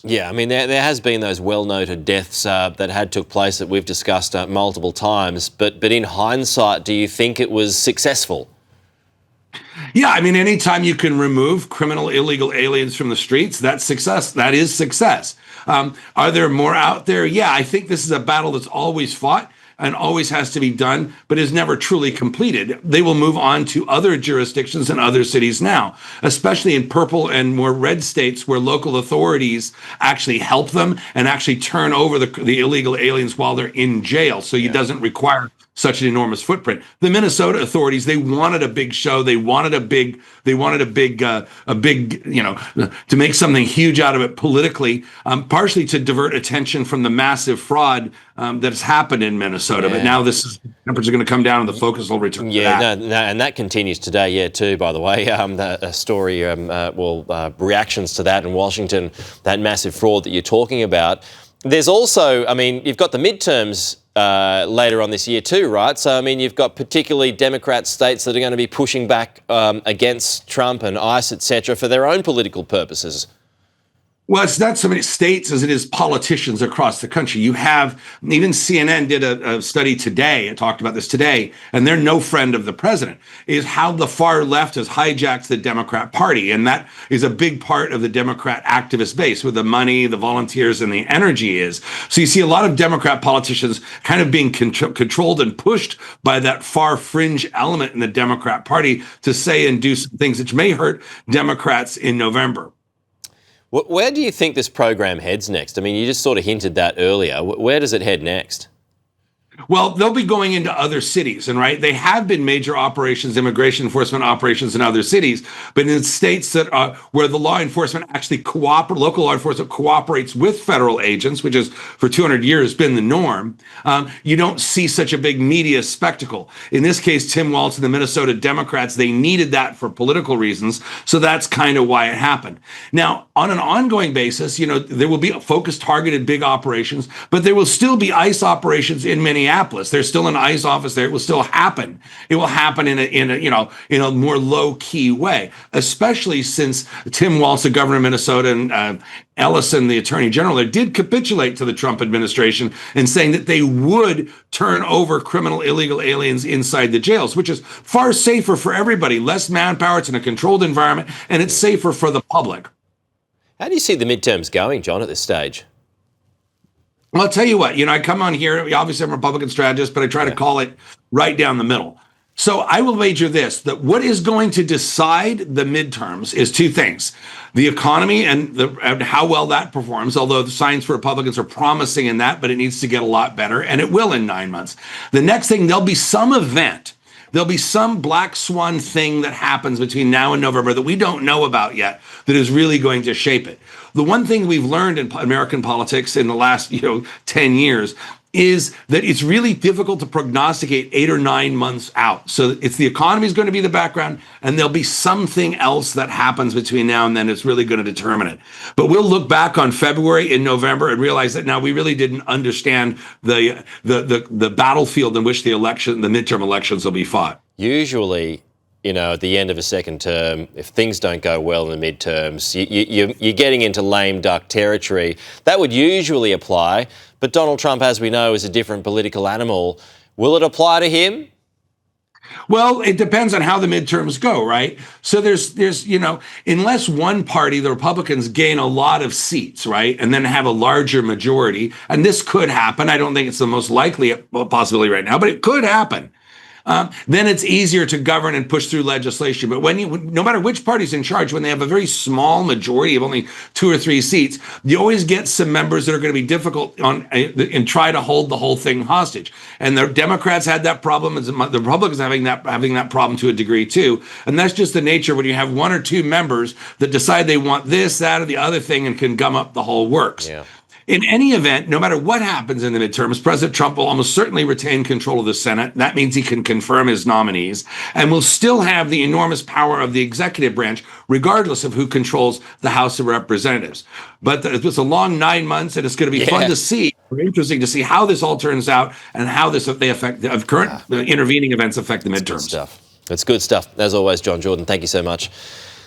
Yeah, I mean, there has been those well-noted deaths that took place that we've discussed multiple times. But in hindsight, do you think it was successful? Yeah, I mean, anytime you can remove criminal, illegal aliens from the streets, that's success. That is success. Are there more out there? Yeah, I think this is a battle that's always fought and always has to be done, but is never truly completed. They will move on to other jurisdictions and other cities now, especially in purple and more red states where local authorities actually help them and actually turn over the illegal aliens while they're in jail. So it doesn't require such an enormous footprint. The Minnesota authorities, they wanted a big show. They wanted a big, to make something huge out of it politically, partially to divert attention from the massive fraud that has happened in Minnesota. But now numbers are going to come down and the focus will return to that. And that continues today, too, by the way. The story, reactions to that in Washington, that massive fraud that you're talking about. There's also, I mean, you've got the midterms later on this year too, right? So, I mean, you've got particularly Democrat states that are going to be pushing back against Trump and ICE, etc., for their own political purposes. Well, it's not so many states as it is politicians across the country. You have, even CNN did a study today, it talked about this today, and they're no friend of the president, is how the far left has hijacked the Democrat Party. And that is a big part of the Democrat activist base, where the money, the volunteers, and the energy is. So you see a lot of Democrat politicians kind of being controlled and pushed by that far fringe element in the Democrat Party to say and do some things which may hurt Democrats in November. Where do you think this program heads next? I mean, you just sort of hinted that earlier. Where does it head next? Well, they'll be going into other cities, and they have been major operations, immigration enforcement operations in other cities, but in states that where the law enforcement actually local law enforcement cooperates with federal agents, which is for 200 years been the norm, you don't see such a big media spectacle. In this case, Tim Walz and the Minnesota Democrats, they needed that for political reasons, so that's kind of why it happened. Now, on an ongoing basis, there will be focused, targeted big operations, but there will still be ICE operations in Minneapolis. There's still an ICE office there. It will still happen. It will happen in a more low key way, especially since Tim Walz, the governor of Minnesota, and Ellison, the attorney general, there did capitulate to the Trump administration in saying that they would turn over criminal illegal aliens inside the jails, which is far safer for everybody. Less manpower. It's in a controlled environment, and it's safer for the public. How do you see the midterms going, John, at this stage? Well, I'll tell you what, I come on here, obviously I'm a Republican strategist, but I try to call it right down the middle. So I will wager this, that what is going to decide the midterms is two things: the economy and how well that performs, although the signs for Republicans are promising in that, but it needs to get a lot better, and it will in 9 months. The next thing, there'll be some event. There'll be some black swan thing that happens between now and November that we don't know about yet that is really going to shape it. The one thing we've learned in American politics in the last 10 years is that it's really difficult to prognosticate 8 or 9 months out. So it's the economy is going to be the background, and there'll be something else that happens between now and then that's really going to determine it. But we'll look back on February and November and realize that now we really didn't understand the battlefield in which the midterm elections will be fought. Usually, at the end of a second term, if things don't go well in the midterms, you're getting into lame duck territory. That would usually apply, but Donald Trump, as we know, is a different political animal. Will it apply to him? Well, it depends on how the midterms go, right? So there's unless one party, the Republicans, gain a lot of seats, right, and then have a larger majority, and this could happen. I don't think it's the most likely possibility right now, but it could happen. Then it's easier to govern and push through legislation. But no matter which party's in charge, when they have a very small majority of only 2 or 3 seats, you always get some members that are going to be difficult and try to hold the whole thing hostage. And the Democrats had that problem, and the Republicans having that problem to a degree too. And that's just the nature when you have 1 or 2 members that decide they want this, that, or the other thing and can gum up the whole works. Yeah. In any event, no matter what happens in the midterms, President Trump will almost certainly retain control of the Senate. That means he can confirm his nominees and will still have the enormous power of the executive branch, regardless of who controls the House of Representatives. But it's a long 9 months, and it's going to be fun to see, interesting to see how this all turns out and how current intervening events affect the midterms. That's good stuff. As always, John Jordan, thank you so much.